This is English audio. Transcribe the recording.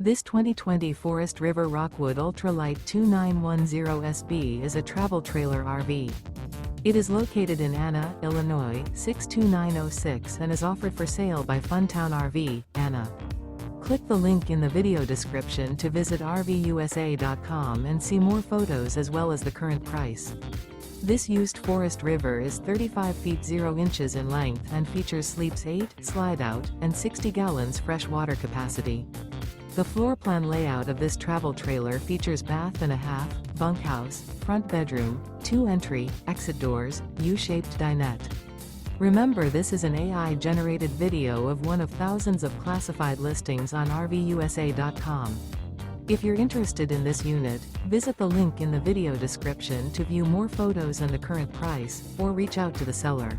This 2020 Forest River Rockwood Ultralight 2910SB is a travel trailer RV. It is located in Anna, Illinois, 62906 and is offered for sale by Funtown RV, Anna. Click the link in the video description to visit RVUSA.com and see more photos as well as the current price. This used Forest River is 35 feet 0 inches in length and features sleeps 8, Slideout, and 60 gallons fresh water capacity. The floor plan layout of this travel trailer features bath and a half, bunkhouse, front bedroom, 2 entry, exit doors, U-shaped dinette. Remember, this is an AI-generated video of one of thousands of classified listings on RVUSA.com. If you're interested in this unit, visit the link in the video description to view more photos and the current price, or reach out to the seller.